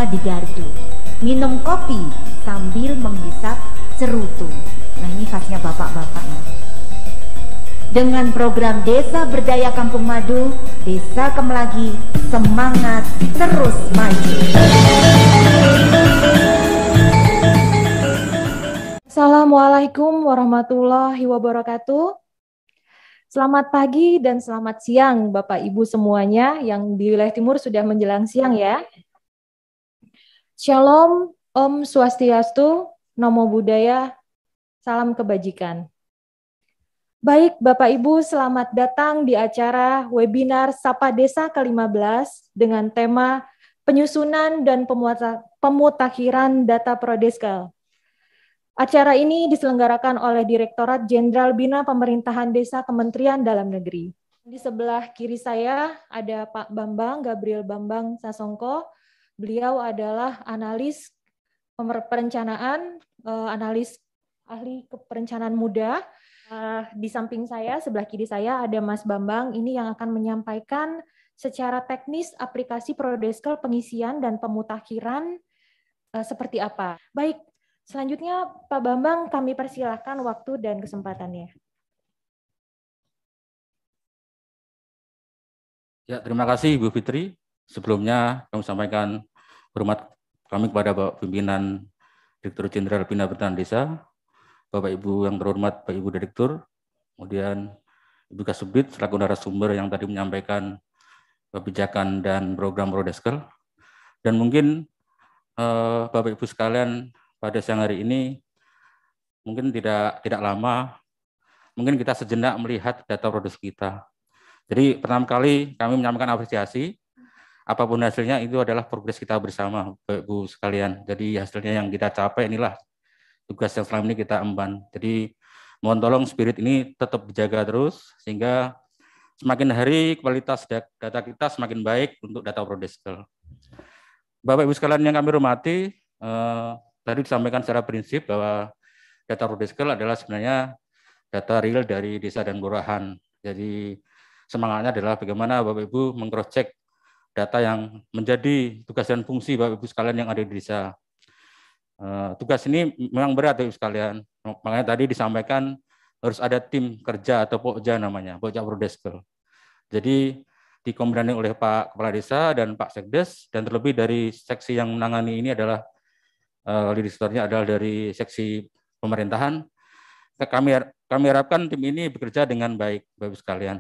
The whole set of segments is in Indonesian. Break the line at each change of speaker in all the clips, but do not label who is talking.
bersama di gardu, minum kopi sambil menghisap cerutu. Nah, ini khasnya bapak-bapak nih. Dengan program Desa Berdaya Kampung Madu, Desa Kemelagi semangat terus maju.
Assalamualaikum warahmatullahi wabarakatuh. Selamat pagi dan selamat siang Bapak Ibu semuanya yang di wilayah timur sudah menjelang siang ya. Shalom, Om Swastiastu, Namo Buddhaya, salam kebajikan. Baik Bapak Ibu, selamat datang di acara webinar Sapa Desa ke-15 dengan tema penyusunan dan pemutakhiran data Prodeskel. Acara ini diselenggarakan oleh Direktorat Jenderal Bina Pemerintahan Desa Kementerian Dalam Negeri. Di sebelah kiri saya ada Pak Bambang, Gabriel Bambang Sasongko. Beliau adalah analis perencanaan, analis ahli perencanaan muda. Di samping saya, sebelah kiri saya ada Mas Bambang, ini yang akan menyampaikan secara teknis aplikasi Prodeskel pengisian dan pemutakhiran seperti apa. Baik. Selanjutnya, Pak Bambang, kami persilahkan waktu dan kesempatannya.
Ya, terima kasih Ibu Fitri. Sebelumnya kami sampaikan hormat kami kepada Bapak Pimpinan Direktur Jenderal Bina Pemerintahan Desa, Bapak Ibu yang terhormat, Bapak Ibu Direktur, kemudian Ibu Kasubdit selaku narasumber yang tadi menyampaikan kebijakan dan program Prodeskel. Dan mungkin Bapak Ibu sekalian, pada siang hari ini mungkin tidak lama, mungkin kita sejenak melihat data Prodeskel kita. Jadi pertama kali kami menyampaikan apresiasi, apapun hasilnya itu adalah progres kita bersama, Bapak Ibu sekalian. Jadi hasilnya yang kita capai inilah tugas yang selama ini kita emban. Jadi mohon tolong spirit ini tetap dijaga terus, sehingga semakin hari kualitas data kita semakin baik untuk data Prodeskel. Bapak Ibu sekalian yang kami hormati, tadi disampaikan secara prinsip bahwa data Prodeskel adalah sebenarnya data real dari desa dan kelurahan. Jadi semangatnya adalah bagaimana Bapak Ibu meng-cross-check data yang menjadi tugas dan fungsi Bapak Ibu sekalian yang ada di desa. Tugas ini memang berat Bapak Ibu sekalian. Makanya tadi disampaikan harus ada tim kerja atau Pokja namanya, Pokja Prodeskel. Jadi dikombinasi oleh Pak Kepala Desa dan Pak Sekdes, dan terlebih dari seksi yang menangani ini adalah leadernya adalah dari seksi pemerintahan. Kami harapkan tim ini bekerja dengan baik, Bapak Ibu sekalian.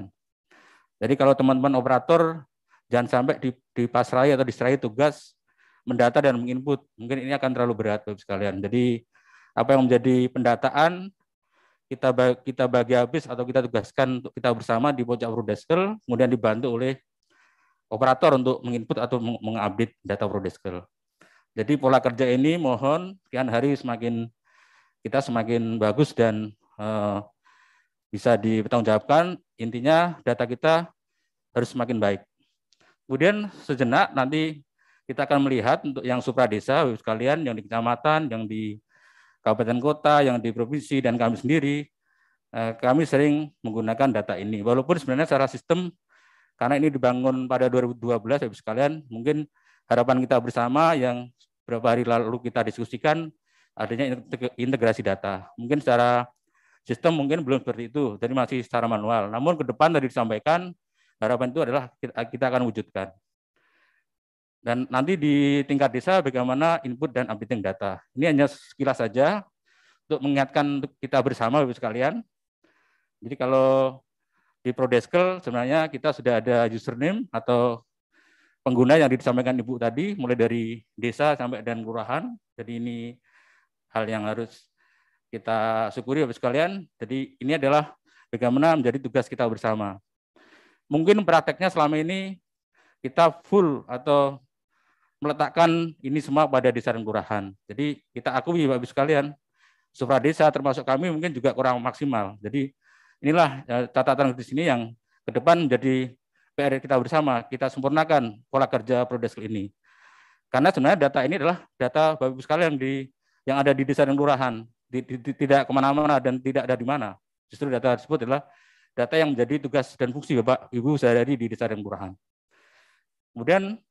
Jadi kalau teman-teman operator jangan sampai dipasrai atau diserahi tugas mendata dan menginput, mungkin ini akan terlalu berat, Bapak Ibu sekalian. Jadi apa yang menjadi pendataan kita bagi habis atau kita tugaskan untuk kita bersama di Pojok Prodeskel, kemudian dibantu oleh operator untuk menginput atau mengupdate data Prodeskel. Jadi pola kerja ini mohon kian hari kita semakin bagus dan bisa dipertanggungjawabkan. Intinya data kita harus semakin baik. Kemudian sejenak nanti kita akan melihat untuk yang supra desa, Bapak sekalian, yang di kecamatan, yang di kabupaten kota, yang di provinsi, dan kami sendiri, kami sering menggunakan data ini. Walaupun sebenarnya secara sistem, karena ini dibangun pada 2012, Bapak sekalian, mungkin harapan kita bersama yang beberapa hari lalu kita diskusikan adanya integrasi data. Mungkin secara sistem mungkin belum seperti itu, jadi masih secara manual. Namun ke depan tadi disampaikan, harapan itu adalah kita akan wujudkan. Dan nanti di tingkat desa bagaimana input dan updating data. Ini hanya sekilas saja untuk mengingatkan kita bersama Bapak sekalian. Jadi kalau di Prodeskel sebenarnya kita sudah ada username atau pengguna yang disampaikan Ibu tadi, mulai dari desa sampai dan kelurahan. Jadi ini hal yang harus kita syukuri Bapak sekalian. Jadi ini adalah bagaimana menjadi tugas kita bersama. Mungkin prakteknya selama ini kita full atau meletakkan ini semua pada desa dan kelurahan. Jadi kita akui Bapak sekalian, supra desa termasuk kami mungkin juga kurang maksimal. Jadi inilah catatan di sini yang ke depan menjadi PR kita bersama, kita sempurnakan pola kerja Prodeskel ini. Karena sebenarnya data ini adalah data Bapak Ibu sekalian yang ada di desa dan kelurahan, tidak kemana-mana dan tidak ada di mana. Justru data tersebut adalah data yang menjadi tugas dan fungsi Bapak Ibu sehari-hari di desa dan kelurahan. Kemudian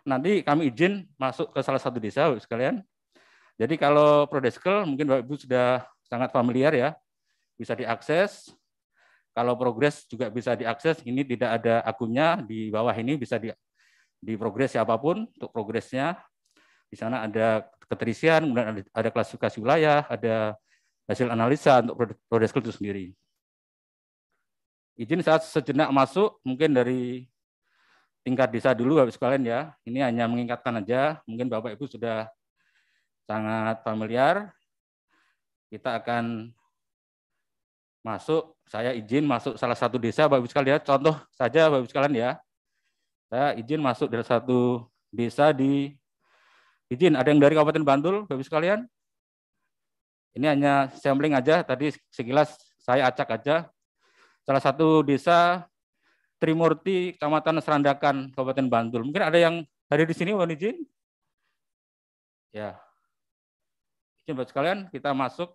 nanti kami izin masuk ke salah satu desa, Bapak sekalian. Jadi kalau Prodeskel mungkin Bapak Ibu sudah sangat familiar ya, bisa diakses. Kalau progres juga bisa diakses. Ini tidak ada akunnya di bawah ini, bisa di progres siapapun untuk progresnya. Di sana ada keterisian, kemudian ada klasifikasi wilayah, ada hasil analisa untuk Prodeskel itu sendiri. Izin saat sejenak masuk, mungkin dari tingkat desa dulu Bapak sekalian ya. Ini hanya mengingatkan aja, mungkin Bapak Ibu sudah sangat familiar. Kita akan masuk, saya izin masuk salah satu desa Bapak Ibu sekalian. Contoh saja Bapak Ibu sekalian ya. Saya izin masuk dari satu desa di izin. Ada yang dari Kabupaten Bantul Bapak Ibu sekalian? Ini hanya sampling aja, tadi sekilas saya acak aja. Salah satu desa Trimurti, Kecamatan Serandakan, Kabupaten Bantul. Mungkin ada yang hadir di sini, mohon izin. Ya, izin Bapak sekalian, kita masuk.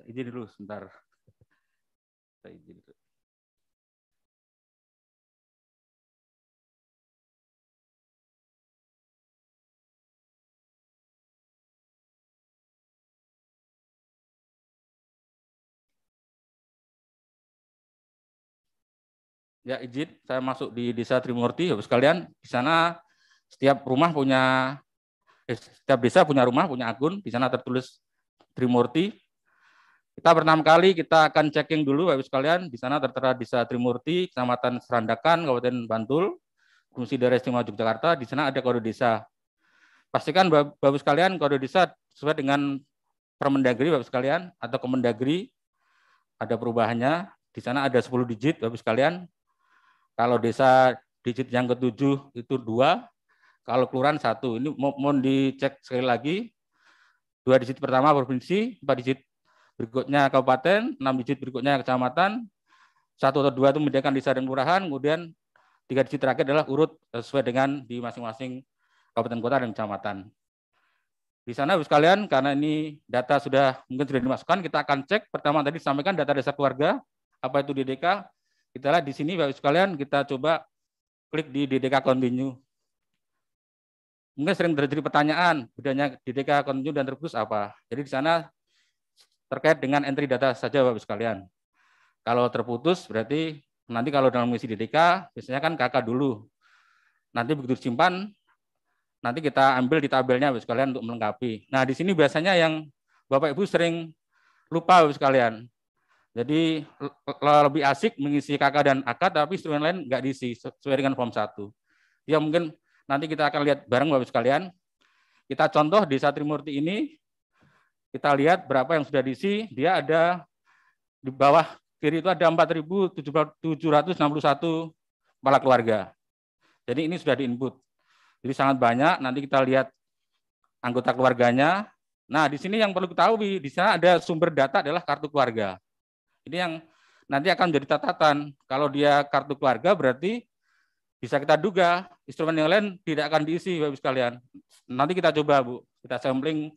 Izin dulu sebentar. Saya izin dulu. Ya, izin saya masuk di Desa Trimurti, Bapak sekalian. Di sana setiap desa punya rumah, punya akun. Di sana tertulis Trimurti. Kita pertama kali kita akan checking dulu Bapak sekalian. Di sana tertera Desa Trimurti, Kecamatan Serandakan, Kabupaten Bantul, Provinsi Daerah Istimewa Yogyakarta. Di sana ada kode desa. Pastikan Bapak sekalian kode desa sesuai dengan Permendagri Bapak sekalian atau Kemendagri. Ada perubahannya. Di sana ada 10 digit Bapak sekalian. Kalau desa digit yang ke-7 itu 2, kalau kelurahan 1. Ini mohon dicek sekali lagi. 2 digit pertama provinsi, 4 digit berikutnya kabupaten, 6 digit berikutnya kecamatan, 1 atau 2 itu membedakan desa dan kelurahan, kemudian 3 digit terakhir adalah urut sesuai dengan di masing-masing kabupaten kota dan kecamatan. Di sana Bapak sekalian, karena ini data mungkin sudah dimasukkan, kita akan cek. Pertama tadi disampaikan data desa keluarga, apa itu DDK. Kita lihat di sini Bapak sekalian, kita coba klik di DDK Continue. Mungkin sering terjadi pertanyaan, bedanya DDK Continue dan terputus apa? Jadi di sana terkait dengan entry data saja Bapak sekalian. Kalau terputus berarti nanti kalau dalam mengisi DDK, biasanya kan KK dulu. Nanti begitu disimpan, nanti kita ambil di tabelnya Bapak sekalian untuk melengkapi. Nah di sini biasanya yang Bapak Ibu sering lupa Bapak sekalian. Jadi lebih asik mengisi KK dan AK, tapi instrumen lain nggak diisi sesuai dengan form 1. Ya mungkin nanti kita akan lihat bareng Bapak sekalian. Kita contoh di Desa Trimurti ini, kita lihat berapa yang sudah diisi. Dia ada di bawah kiri itu ada 4.761 kepala keluarga. Jadi ini sudah di-input. Jadi sangat banyak. Nanti kita lihat anggota keluarganya. Nah di sini yang perlu ketahui, di sana ada sumber data adalah kartu keluarga. Ini yang nanti akan menjadi catatan. Kalau dia kartu keluarga berarti bisa kita duga instrumen yang lain tidak akan diisi Bapak sekalian. Nanti kita coba Bu, kita sampling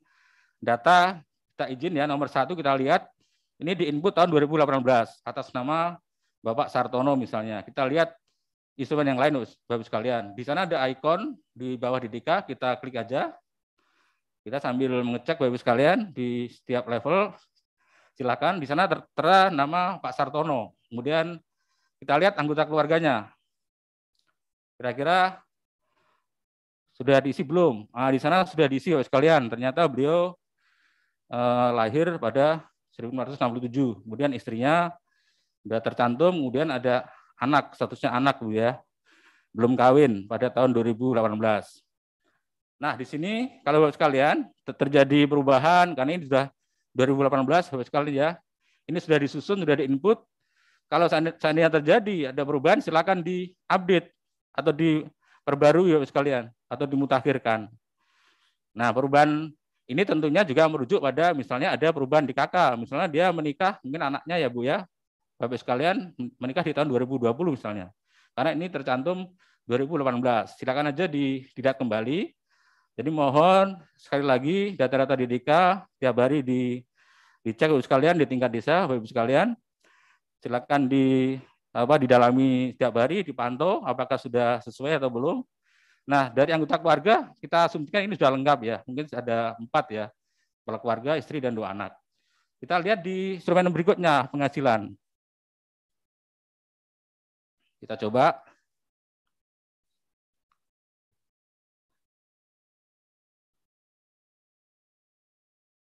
data, kita izin ya nomor 1 kita lihat. Ini di input tahun 2018 atas nama Bapak Sartono misalnya. Kita lihat instrumen yang lain Bapak sekalian. Di sana ada ikon di bawah DDK, kita klik aja. Kita sambil mengecek Bapak sekalian di setiap level. Silakan, di sana tertera nama Pak Sartono. Kemudian kita lihat anggota keluarganya. Kira-kira sudah diisi belum? Nah, di sana sudah diisi sekalian. Ternyata beliau lahir pada 1967. Kemudian istrinya sudah tercantum. Kemudian ada anak, statusnya anak Bu ya. Belum kawin pada tahun 2018. Nah, di sini kalau Bapak sekalian terjadi perubahan karena ini sudah 2018 Bapak sekalian ya. Ini sudah disusun, sudah di-input. Kalau seandainya terjadi ada perubahan silakan di-update atau diperbarui Bapak sekalian atau dimutakhirkan. Nah, perubahan ini tentunya juga merujuk pada misalnya ada perubahan di kakak, misalnya dia menikah, mungkin anaknya ya Bu ya, Bapak sekalian menikah di tahun 2020 misalnya. Karena ini tercantum 2018. Silakan aja tidak kembali. Jadi mohon sekali lagi data-data DDK tiap hari dicek Bapak sekalian di tingkat desa, Bapak sekalian. Silakan didalami setiap hari, dipantau apakah sudah sesuai atau belum. Nah, dari anggota keluarga kita asumsikan ini sudah lengkap ya. Mungkin ada 4 ya. Kepala keluarga, istri dan 2 anak. Kita lihat di instrumen berikutnya, penghasilan. Kita coba.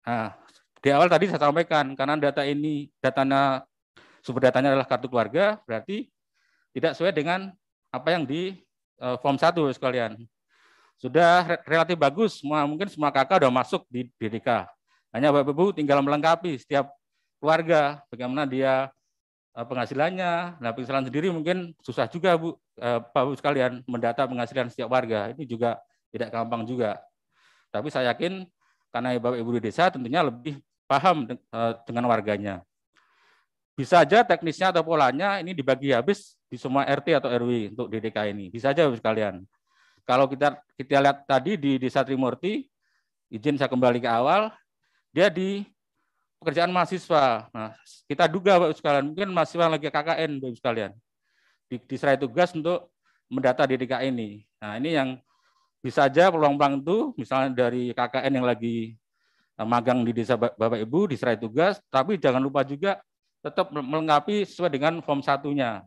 Nah, di awal tadi saya sampaikan karena data ini sumber datanya adalah kartu keluarga, berarti tidak sesuai dengan apa yang di form 1 sekalian. Sudah relatif bagus, mungkin semua kakak sudah masuk di DDK. Hanya Bapak Ibu tinggal melengkapi setiap keluarga, bagaimana dia penghasilannya. Nah, penghasilan sendiri mungkin susah juga Bapak Ibu sekalian mendata penghasilan setiap warga. Ini juga tidak gampang juga. Tapi saya yakin karena Bapak Ibu di desa tentunya lebih paham dengan warganya. Bisa aja teknisnya atau polanya ini dibagi habis di semua RT atau RW untuk DDK ini. Bisa aja Bapak sekalian. Kalau kita lihat tadi di Desa Trimurti, izin saya kembali ke awal, dia di pekerjaan mahasiswa. Nah, kita duga Bapak sekalian, mungkin mahasiswa lagi KKN Bapak sekalian. Diserai tugas untuk mendata DDK ini. Nah, ini yang bisa aja peluang-peluang itu, misalnya dari KKN yang lagi magang di desa Bapak Ibu, diserai tugas, tapi jangan lupa juga tetap melengkapi sesuai dengan form 1-nya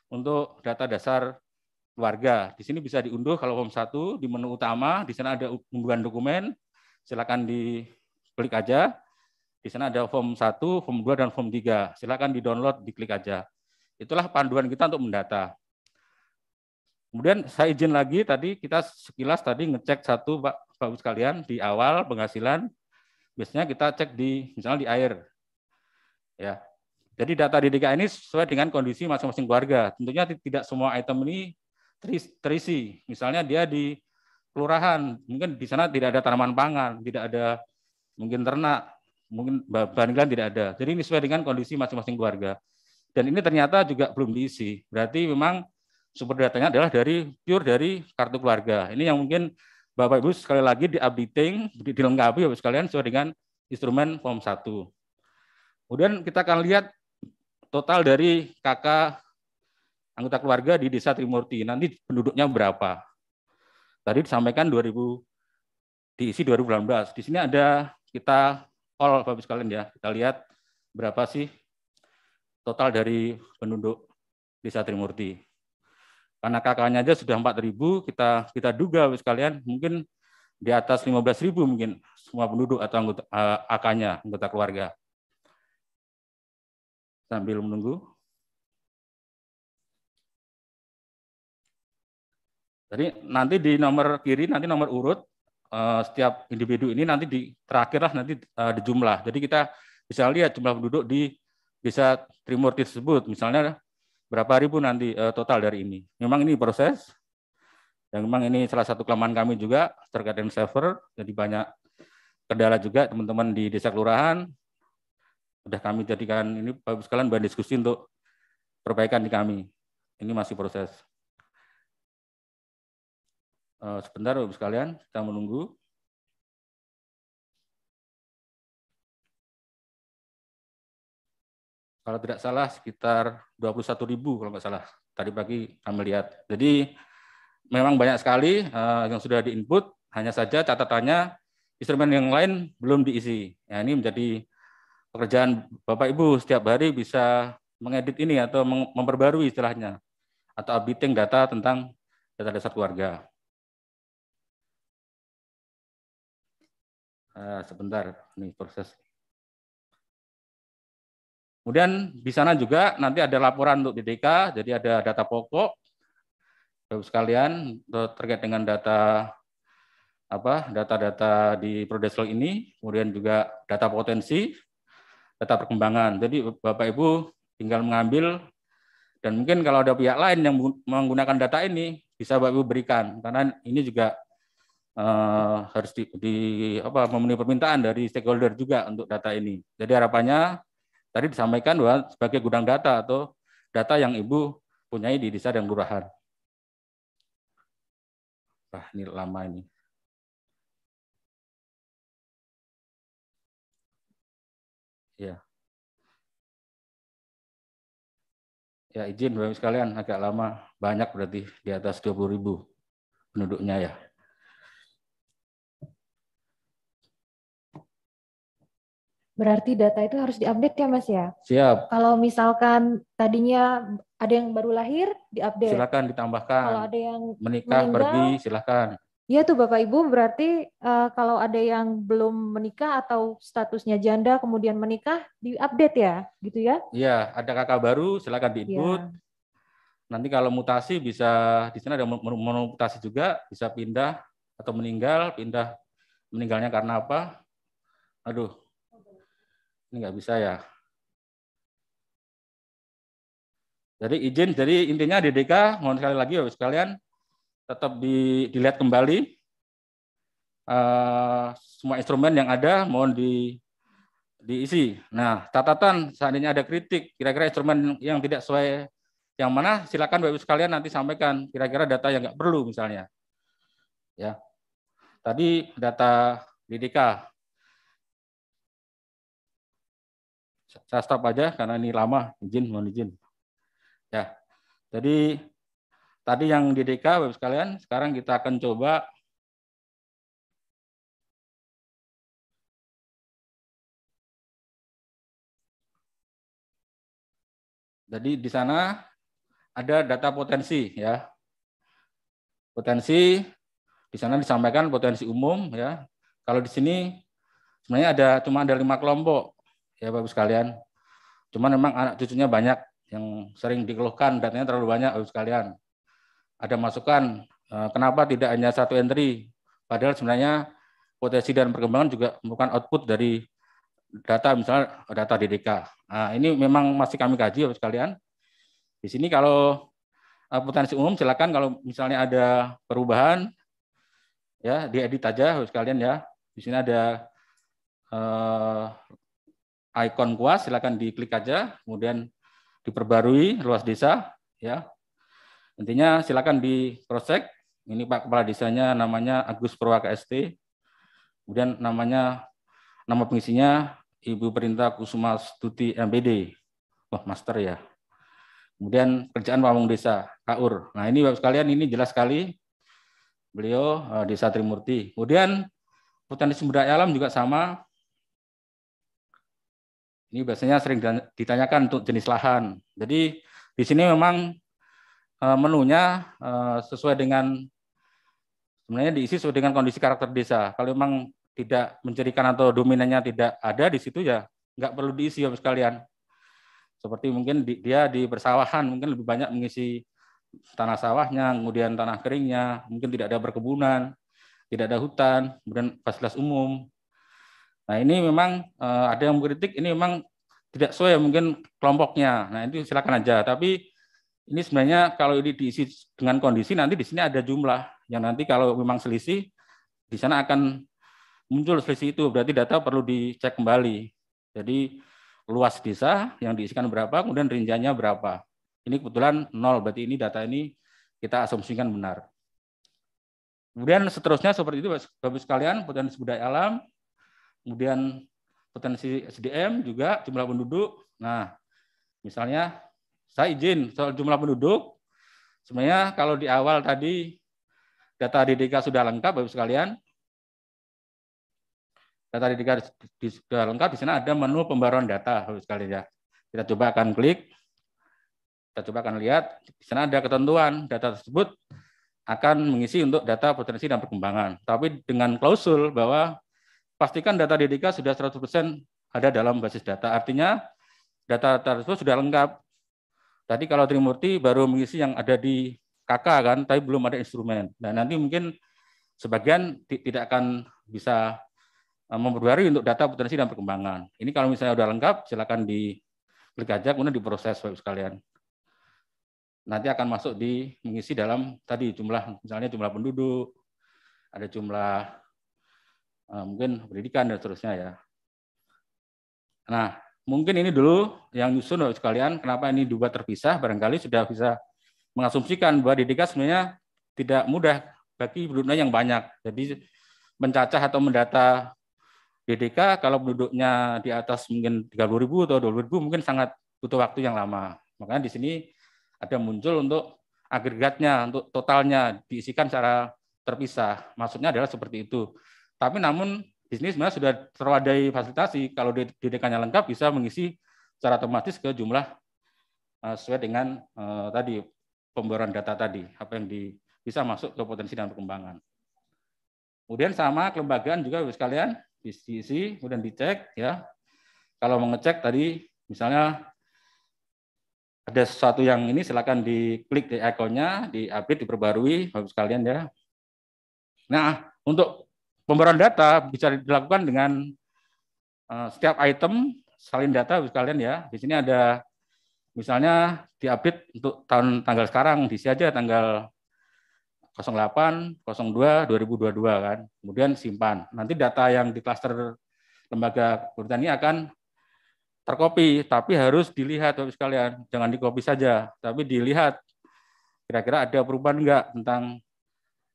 untuk data dasar keluarga. Di sini bisa diunduh kalau form 1 di menu utama, di sana ada unduhan dokumen, silakan diklik aja. Di sana ada form 1, form 2 dan form 3. Silakan di-download, diklik aja. Itulah panduan kita untuk mendata. Kemudian saya izin lagi tadi kita sekilas tadi ngecek satu Bapak sekalian di awal penghasilan. Biasanya kita cek misalnya di air. Ya. Jadi data DDK ini sesuai dengan kondisi masing-masing keluarga. Tentunya tidak semua item ini terisi. Misalnya dia di kelurahan, mungkin di sana tidak ada tanaman pangan, tidak ada mungkin ternak, mungkin bahan tidak ada. Jadi ini sesuai dengan kondisi masing-masing keluarga. Dan ini ternyata juga belum diisi. Berarti memang sumber datanya adalah pure dari kartu keluarga. Ini yang mungkin Bapak Ibu sekali lagi di-updating, dilengkapi Bapak sekalian sesuai dengan instrumen form 1. Kemudian kita akan lihat total dari kakak anggota keluarga di Desa Trimurti. Nanti penduduknya berapa? Tadi disampaikan diisi 2018. Di sini ada kita all Bapak sekalian ya. Kita lihat berapa sih total dari penduduk Desa Trimurti. Karena kakaknya aja sudah 4.000, kita duga Bapak sekalian mungkin di atas 15.000 mungkin semua penduduk atau anggota AK-nya, anggota keluarga. Sambil menunggu. Jadi nanti di nomor kiri, nanti nomor urut, setiap individu ini nanti terakhirlah nanti dijumlah. Jadi kita bisa lihat jumlah penduduk di Desa Trimurti tersebut. Misalnya berapa ribu nanti total dari ini. Memang ini proses. Dan memang ini salah satu kelemahan kami juga terkait dengan server. Jadi banyak kendala juga teman-teman di desa kelurahan. Sudah kami jadikan ini Bapak sekalian bahan diskusi untuk perbaikan di kami. Ini masih proses. Sebentar Bapak sekalian, kita menunggu. Kalau tidak salah sekitar 21.000 kalau nggak salah. Tadi pagi kami lihat. Jadi memang banyak sekali yang sudah di-input, hanya saja catatannya instrumen yang lain belum diisi. Ya, ini menjadi pekerjaan Bapak Ibu setiap hari bisa mengedit ini atau memperbarui istilahnya atau updating data tentang data dasar keluarga. Sebentar, ini proses. Kemudian di sana juga nanti ada laporan untuk DDK, jadi ada data pokok, Bapak sekalian, terkait dengan data di Prodeslo ini, kemudian juga data potensi, data perkembangan. Jadi Bapak Ibu tinggal mengambil, dan mungkin kalau ada pihak lain yang menggunakan data ini, bisa Bapak Ibu berikan, karena ini juga harus memenuhi permintaan dari stakeholder juga untuk data ini. Jadi harapannya tadi disampaikan bahwa sebagai gudang data atau data yang Ibu punyai di desa dan kelurahan. Wah, ini lama ini. Ya. Ya, izin Bapak sekalian, agak lama, banyak berarti di atas 20.000 penduduknya ya.
Berarti data itu harus diupdate ya Mas ya?
Siap.
Kalau misalkan tadinya ada yang baru lahir, diupdate.
Silakan ditambahkan.
Kalau ada yang
menikah, meninggal, pergi, silakan.
Iya tuh Bapak Ibu, berarti kalau ada yang belum menikah atau statusnya janda kemudian menikah, diupdate ya, gitu ya?
Iya, ada kakak baru, silakan di-input. Ya. Nanti kalau mutasi bisa, di sana ada mutasi juga, bisa pindah atau meninggal, meninggalnya karena apa? Aduh, ini nggak bisa ya. Jadi izin, jadi intinya DDK, mohon sekali lagi Bapak sekalian, tetap dilihat kembali. Semua instrumen yang ada mohon diisi. Nah, catatan seandainya ada kritik, kira-kira instrumen yang tidak sesuai yang mana, silakan Bapak sekalian nanti sampaikan kira-kira data yang nggak perlu misalnya. Ya. Tadi data DDK. Saya stop aja karena ini lama, mohon izin. Ya. Jadi tadi yang DDK Bapak sekalian, sekarang kita akan coba jadi di sana ada data potensi ya. Potensi di sana disampaikan potensi umum ya. Kalau di sini sebenarnya cuma ada 5 kelompok ya Bapak sekalian. Cuma memang anak cucunya banyak yang sering dikeluhkan datanya terlalu banyak Bapak sekalian. Ada masukan kenapa tidak hanya satu entry, padahal sebenarnya potensi dan perkembangan juga merupakan output dari data, misalnya data DDK. Nah, ini memang masih kami kaji Bapak sekalian. Di sini kalau potensi umum silakan kalau misalnya ada perubahan ya diedit aja Bapak sekalian ya. Di sini ada ikon kuas, silakan diklik aja, kemudian diperbarui luas desa ya. Intinya silakan di cross check. Ini Pak Kepala Desanya namanya Agus Purwaka ST. Kemudian nama pengisinya Ibu Perintah Kusuma Stuti MPD. Wah, master ya. Kemudian kerjaan pamong desa, KAUR. Nah, ini Bapak sekalian ini jelas sekali. Beliau Desa Trimurti. Kemudian potensi sumber daya alam juga sama. Ini biasanya sering ditanyakan untuk jenis lahan. Jadi di sini memang menunya sesuai dengan, sebenarnya diisi sesuai dengan kondisi karakter desa. Kalau memang tidak mencirikan atau dominannya tidak ada di situ ya nggak perlu diisi Bapak sekalian. Seperti mungkin dia di persawahan mungkin lebih banyak mengisi tanah sawahnya, kemudian tanah keringnya, mungkin tidak ada perkebunan, tidak ada hutan, kemudian fasilitas umum. Nah ini memang ada yang mengkritik, ini memang tidak sesuai mungkin kelompoknya. Nah itu silakan aja. Tapi ini sebenarnya kalau ini diisi dengan kondisi nanti di sini ada jumlah yang nanti kalau memang selisih di sana akan muncul selisih itu. Berarti data perlu dicek kembali. Jadi luas desa yang diisikan berapa, kemudian rinciannya berapa. Ini kebetulan 0, berarti ini data ini kita asumsikan benar. Kemudian seterusnya seperti itu Bapak sekalian, potensi sumber daya alam. Kemudian potensi SDM juga jumlah penduduk. Nah, misalnya saya izin soal jumlah penduduk. Sebenarnya kalau di awal tadi data DDK sudah lengkap Bapak sekalian. Data DDK sudah lengkap, di sana ada menu pembaruan data Bapak sekalian ya. Kita coba akan klik. Kita coba akan lihat di sana ada ketentuan data tersebut akan mengisi untuk data potensi dan perkembangan. Tapi dengan klausul bahwa pastikan data DDK sudah 100% ada dalam basis data. Artinya data tersebut sudah lengkap. Tadi kalau Trimurti baru mengisi yang ada di KK kan, tapi belum ada instrumen. Dan nanti mungkin sebagian tidak akan bisa memperbarui untuk data potensi dan perkembangan. Ini kalau misalnya sudah lengkap, silakan diklik aja, kemudian diproses Bapak sekalian. Nanti akan masuk di mengisi dalam tadi jumlah, misalnya jumlah penduduk, ada jumlah mungkin pendidikan dan seterusnya ya. Nah, mungkin ini dulu yang nyusun Bapak sekalian, kenapa ini dibuat terpisah, barangkali sudah bisa mengasumsikan bahwa DDK sebenarnya tidak mudah bagi penduduknya yang banyak. Jadi mencacah atau mendata DDK kalau penduduknya di atas mungkin 30.000 atau 20.000 mungkin sangat butuh waktu yang lama. Makanya di sini ada muncul untuk agregatnya, untuk totalnya diisikan secara terpisah. Maksudnya adalah seperti itu. Tapi namun di sini sebenarnya sudah terwadai fasilitasi. Kalau DDK-nya lengkap bisa mengisi secara otomatis ke jumlah sesuai dengan tadi pembaruan data tadi, apa yang bisa masuk ke potensi dan perkembangan. Kemudian sama kelembagaan juga Bapak sekalian diisi, kemudian dicek ya. Kalau mau ngecek tadi misalnya ada sesuatu yang ini silakan diklik di ikonnya, di-update, diperbarui Bapak sekalian ya. Nah, untuk pembaruan data bisa dilakukan dengan setiap item salin data Bapak sekalian ya. Di sini ada misalnya diupdate untuk tanggal sekarang, diisi aja tanggal 08/02/2022 kan. Kemudian simpan. Nanti data yang di klaster lembaga pertanian akan terkopi, tapi harus dilihat Bapak sekalian, jangan dikopi saja, tapi dilihat kira-kira ada perubahan enggak tentang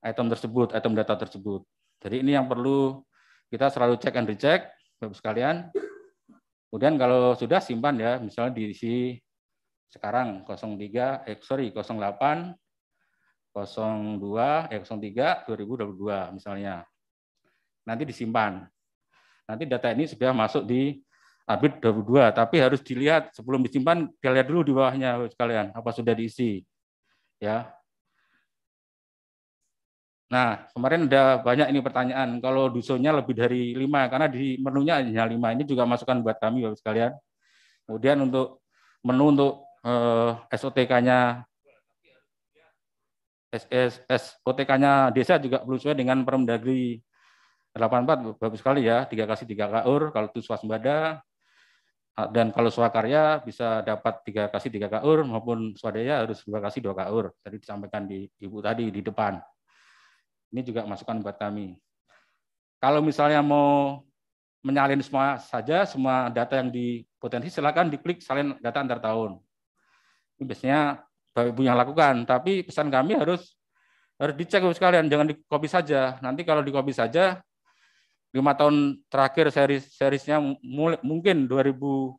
item tersebut, item data tersebut. Jadi ini yang perlu kita selalu cek and recheck Bapak sekalian. Kemudian kalau sudah simpan ya, misalnya diisi sekarang 08/02/2022 misalnya. Nanti disimpan. Nanti data ini sudah masuk di update 22, tapi harus dilihat sebelum disimpan, kita lihat dulu di bawahnya sekalian, apa sudah diisi. Ya. Nah, kemarin ada banyak ini pertanyaan, kalau dusonya lebih dari 5, karena di menunya hanya 5, ini juga masukan buat kami Bapak sekalian. Kemudian untuk menu untuk SOTK-nya SOTK-nya desa juga perlu sesuai dengan Permendagri 84 Bapak sekali ya, 3x3 KUR kalau itu swasembada, dan kalau swakarya bisa dapat 3x3 KUR maupun swadaya harus 2x2 KUR. Tadi disampaikan di Ibu tadi di depan. Ini juga masukan buat kami. Kalau misalnya mau menyalin semua data yang di potensi, silakan diklik salin data antar tahun. Ini biasanya Bapak Ibu yang lakukan, tapi pesan kami harus dicek sekalian, jangan di-copy saja. Nanti kalau di-copy saja, 5 tahun terakhir serisnya mungkin 2000,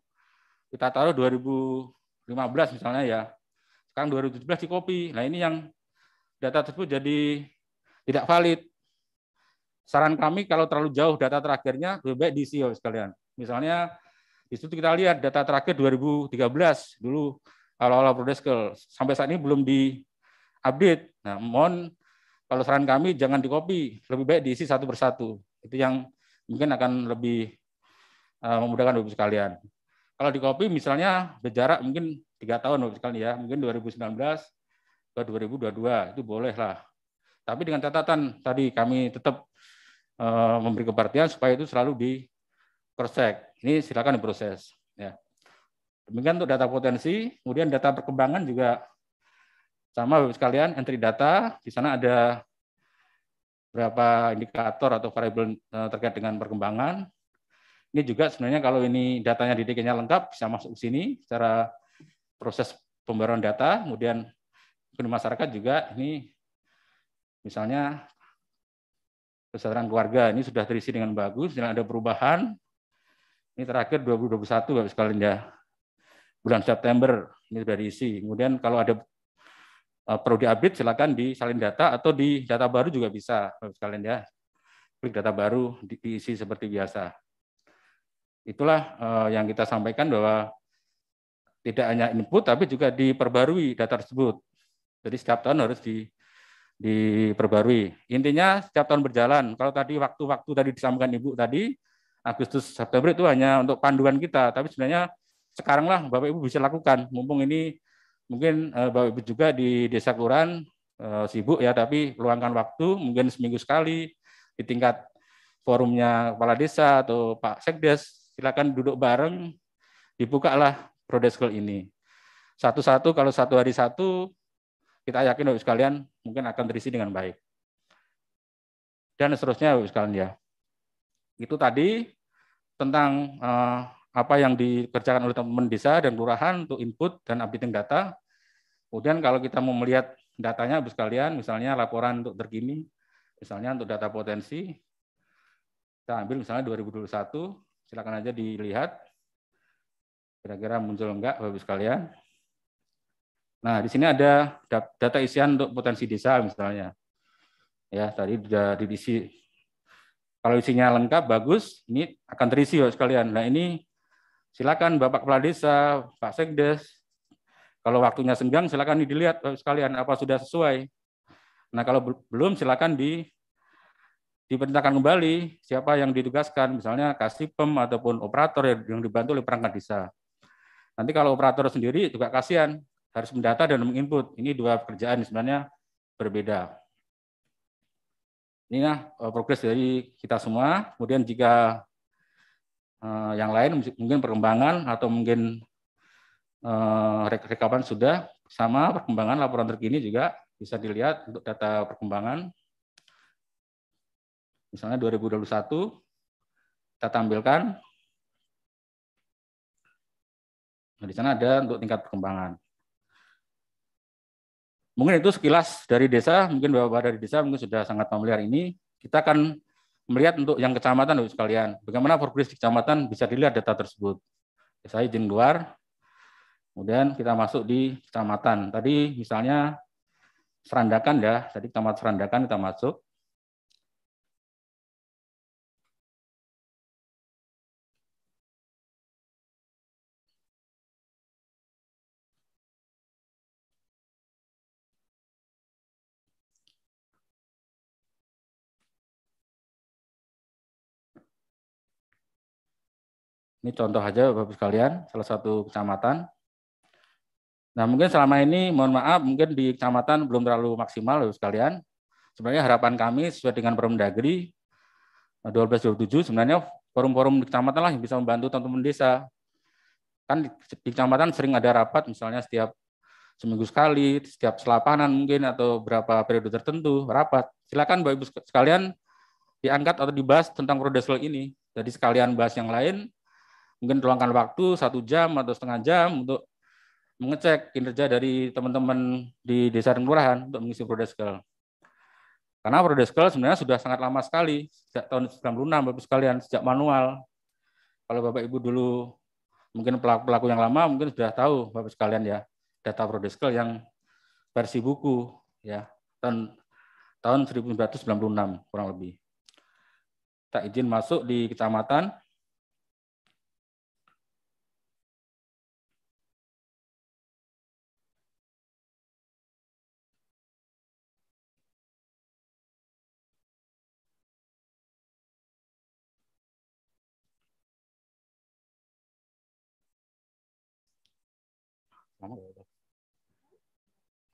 kita taruh 2015 misalnya ya, sekarang 2017 di-copy. Nah ini yang data tersebut jadi tidak valid. Saran kami kalau terlalu jauh data terakhirnya, lebih baik diisi sekalian. Misalnya di situ kita lihat data terakhir 2013 dulu awal-awal Prodeskel, sampai saat ini belum di-update. Nah, mohon kalau saran kami jangan di-copy, lebih baik diisi satu persatu. Itu yang mungkin akan lebih memudahkan Bapak sekalian. Kalau di-copy misalnya berjarak mungkin 3 tahun Bapak sekalian ya, mungkin 2019 ke 2022, itu boleh lah. Tapi dengan catatan tadi kami tetap memberi keperhatian supaya itu selalu di-cross-check. Ini silakan diproses. Ya. Demikian untuk data potensi, kemudian data perkembangan juga sama Bapak sekalian, entry data, di sana ada berapa indikator atau variabel terkait dengan perkembangan. Ini juga sebenarnya kalau ini datanya DDK-nya lengkap, bisa masuk ke sini secara proses pembaruan data, kemudian di masyarakat juga ini misalnya kesejahteraan keluarga, ini sudah terisi dengan bagus, dan ada perubahan. Ini terakhir 2021 Bapak sekalian ya. Bulan September ini sudah diisi. Kemudian kalau ada perlu diupdate silakan di salin data atau di data baru juga bisa Bapak sekalian ya. Klik data baru diisi seperti biasa. Itulah yang kita sampaikan bahwa tidak hanya input tapi juga diperbarui data tersebut. Jadi setiap tahun harus diperbarui. Intinya setiap tahun berjalan. Kalau tadi waktu-waktu tadi disampaikan Ibu tadi Agustus September itu hanya untuk panduan kita, tapi sebenarnya sekarang lah Bapak Ibu bisa lakukan, mumpung ini mungkin Bapak Ibu juga di desa kelurahan sibuk ya, tapi luangkan waktu mungkin seminggu sekali di tingkat forumnya kepala desa atau Pak Sekdes, silakan duduk bareng, dibukalah Prodeskel ini. Satu-satu, kalau satu hari satu, kita yakin Bapak Ibu sekalian mungkin akan terisi dengan baik. Dan seterusnya Bapak Ibu sekalian ya. Itu tadi tentang apa yang dikerjakan oleh teman-teman desa dan kelurahan untuk input dan updating data. Kemudian kalau kita mau melihat datanya Bapak sekalian, misalnya laporan untuk terkini, misalnya untuk data potensi, kita ambil misalnya 2021, silakan aja dilihat, kira-kira muncul enggak Bapak sekalian. Nah, di sini ada data isian untuk potensi desa misalnya. Ya, tadi sudah diisi. Kalau isinya lengkap, bagus, ini akan terisi Bapak sekalian. Nah, ini silakan Bapak Kepala Desa, Pak Sekdes, kalau waktunya senggang, silakan dilihat Bapak sekalian apa sudah sesuai. Nah, kalau belum, silakan diperintahkan kembali siapa yang ditugaskan, misalnya Kasipem ataupun operator yang dibantu oleh perangkat desa. Nanti kalau operator sendiri juga kasihan, harus mendata dan menginput. Ini dua pekerjaan sebenarnya berbeda. Inilah progres dari kita semua. Kemudian jika yang lain mungkin perkembangan atau mungkin rekapan sudah sama, perkembangan laporan terkini juga bisa dilihat untuk data perkembangan. Misalnya 2021 kita tampilkan. Nah, di sana ada untuk tingkat perkembangan. Mungkin itu sekilas dari desa, mungkin Bapak-Bapak dari desa mungkin sudah sangat familiar ini. Kita akan melihat untuk yang kecamatan Bapak sekalian, bagaimana progres di kecamatan bisa dilihat data tersebut. Saya izin keluar, kemudian kita masuk di kecamatan. Tadi misalnya Serandakan ya, tadi Kecamatan Serandakan kita masuk. Ini contoh aja Bapak sekalian, salah satu kecamatan. Nah, mungkin selama ini, mohon maaf, mungkin di kecamatan belum terlalu maksimal Bapak sekalian. Sebenarnya harapan kami sesuai dengan Permendagri 1227, sebenarnya forum-forum di kecamatan lah yang bisa membantu teman-teman desa. Kan di kecamatan sering ada rapat, misalnya setiap seminggu sekali, setiap selapanan mungkin, atau berapa periode tertentu, rapat. Silakan Bapak Ibu sekalian diangkat atau dibahas tentang Prodeskel ini. Jadi sekalian bahas yang lain, mungkin luangkan waktu 1 jam atau setengah jam untuk mengecek kinerja dari teman-teman di desa dan kelurahan untuk mengisi Prodeskel. Karena Prodeskel sebenarnya sudah sangat lama sekali, sejak tahun 96 Bapak sekalian, sejak manual. Kalau Bapak Ibu dulu mungkin pelaku yang lama mungkin sudah tahu Bapak sekalian ya, data Prodeskel yang versi buku ya, tahun 1996 kurang lebih. Kita izin masuk di kecamatan.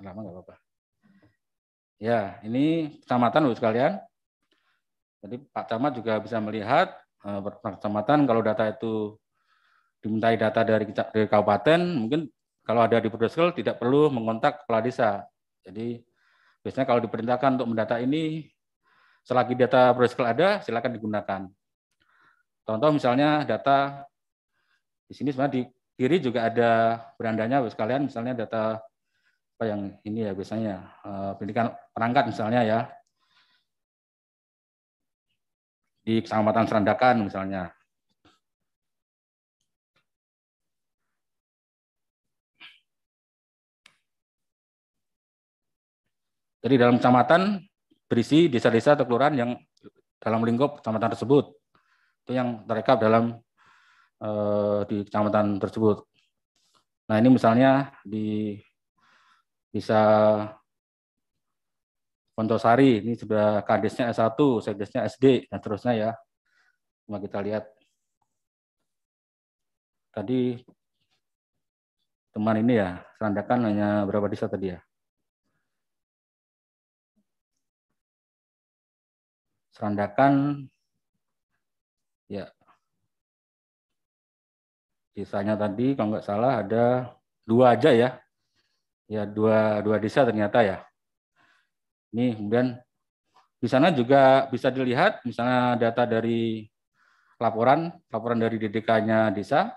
Lama nggak apa-apa. Ya, ini kecamatan Bapak sekalian. Jadi Pak Camat juga bisa melihat kecamatan kalau data itu dimintai data dari kabupaten, mungkin kalau ada di Prodeskel tidak perlu mengontak kepala desa. Jadi biasanya kalau diperintahkan untuk mendata ini, selagi data Prodeskel ada, silakan digunakan. Contoh misalnya data di sini sebenarnya di kiri juga ada berandanya Bapak sekalian, misalnya data apa yang ini ya biasanya pendidikan perangkat misalnya ya. Di Kecamatan Serandakan misalnya. Jadi dalam kecamatan berisi desa-desa atau kelurahan yang dalam lingkup kecamatan tersebut. Itu yang terekam dalam di kecamatan tersebut. Nah, ini misalnya di desa Poncosari, ini sudah kadesnya S1, sekdesnya SD, dan seterusnya ya. Cuma kita lihat. Tadi teman ini ya, Serandakan hanya berapa desa tadi ya? Serandakan ya, desanya tadi kalau nggak salah ada 2 aja ya. Ya, dua desa ternyata ya. Ini kemudian di sana juga bisa dilihat misalnya data dari laporan dari DDK-nya desa.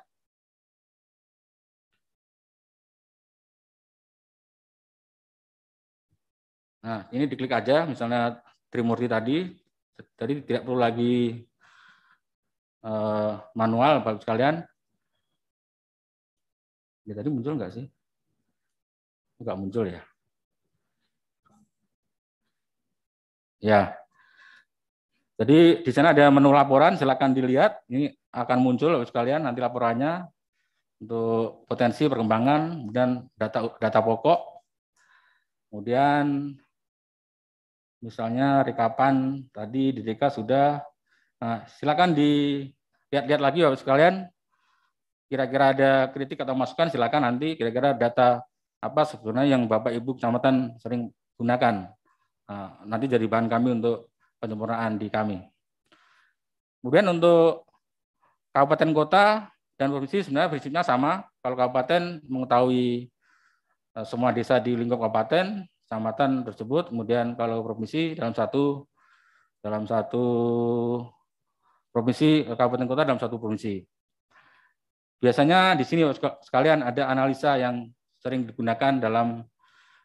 Nah, ini diklik aja misalnya Trimurti tadi tidak perlu lagi manual Bapak sekalian. Ya, tadi muncul nggak sih? Nggak muncul ya. Ya. Jadi di sana ada menu laporan, silakan dilihat. Ini akan muncul Bapak sekalian nanti laporannya untuk potensi perkembangan, kemudian data pokok, kemudian misalnya rekapan tadi DDK sudah. Nah, silakan dilihat-lihat lagi Bapak sekalian. Kira-kira ada kritik atau masukan, silakan nanti kira-kira data apa sebenarnya yang Bapak Ibu Kecamatan sering gunakan. Nah, nanti jadi bahan kami untuk penyempurnaan di kami. Kemudian untuk kabupaten kota dan provinsi sebenarnya prinsipnya sama. Kalau kabupaten mengetahui semua desa di lingkup kabupaten, kecamatan tersebut. Kemudian kalau provinsi dalam satu provinsi, kabupaten kota dalam satu provinsi. Biasanya di sini sekalian ada analisa yang sering digunakan dalam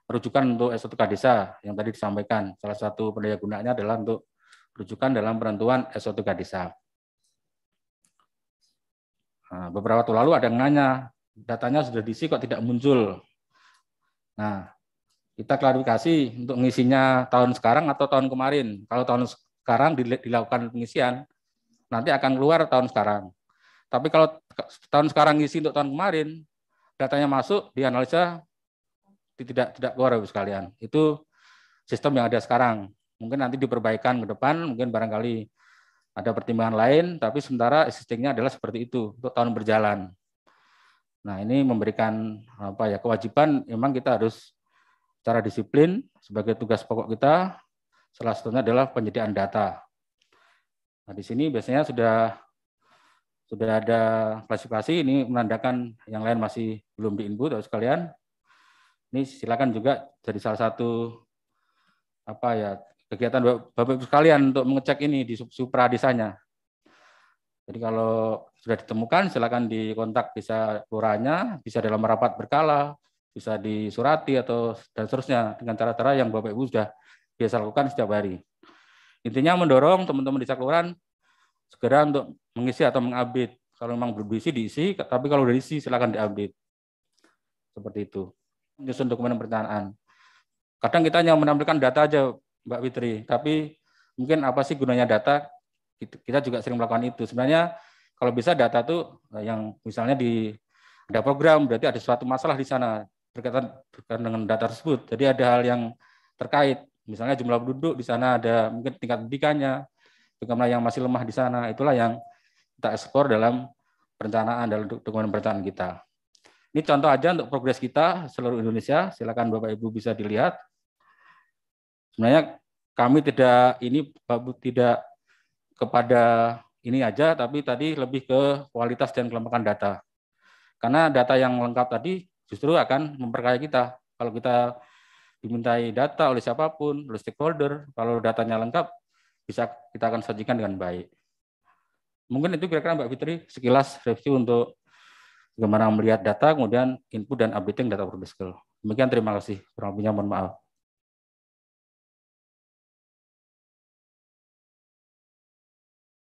rujukan untuk S1K desa yang tadi disampaikan. Salah satu pendaya gunaannya adalah untuk rujukan dalam penentuan S1K desa. Nah, beberapa waktu lalu ada yang nanya, datanya sudah diisi kok tidak muncul. Nah, kita klarifikasi untuk ngisinya tahun sekarang atau tahun kemarin. Kalau tahun sekarang dilakukan pengisian, nanti akan keluar tahun sekarang. Tapi kalau tahun sekarang ngisi untuk tahun kemarin, datanya masuk, dianalisa tidak keluar Bapak sekalian. Itu sistem yang ada sekarang. Mungkin nanti diperbaikan ke depan, mungkin barangkali ada pertimbangan lain, tapi sementara existingnya adalah seperti itu untuk tahun berjalan. Nah, ini memberikan kewajiban. Memang kita harus secara disiplin sebagai tugas pokok kita. Salah satunya adalah penyediaan data. Nah, di sini biasanya sudah ada klasifikasi. Ini menandakan yang lain masih belum diinput Bapak sekalian. Ini silakan juga jadi salah satu kegiatan Bapak Ibu sekalian untuk mengecek ini di supra desanya. Jadi kalau sudah ditemukan, silakan dikontak desa kelurahannya, bisa dalam rapat berkala, bisa disurati dan seterusnya dengan cara-cara yang Bapak Ibu sudah biasa lakukan setiap hari. Intinya mendorong teman-teman desa kelurahan segera untuk mengisi atau mengupdate. Kalau memang belum diisi, tapi kalau sudah diisi silakan diupdate. Seperti itu. Menyusun dokumen perencanaan. Kadang kita hanya menampilkan data aja, Mbak Fitri, tapi mungkin apa sih gunanya data? Kita juga sering melakukan itu. Sebenarnya kalau bisa data itu yang misalnya ada program, berarti ada suatu masalah di sana berkaitan dengan data tersebut. Jadi ada hal yang terkait, misalnya jumlah penduduk di sana, ada mungkin tingkat pendidikannya, bagaimana yang masih lemah di sana, itulah yang kita ekspor dalam perencanaan, dalam dokumen perencanaan kita. Ini contoh aja untuk progres kita seluruh Indonesia. Silakan Bapak Ibu bisa dilihat. Sebenarnya kami tidak kepada ini aja, tapi tadi lebih ke kualitas dan kelembagaan data. Karena data yang lengkap tadi justru akan memperkaya kita. Kalau kita dimintai data oleh siapapun, oleh stakeholder, kalau datanya lengkap, bisa kita akan sajikan dengan baik. Mungkin itu kira-kira Mbak Fitri, sekilas review untuk bagaimana melihat data, kemudian input dan updating data Prodeskil. Demikian, terima kasih. Kurang lebihnya mohon maaf.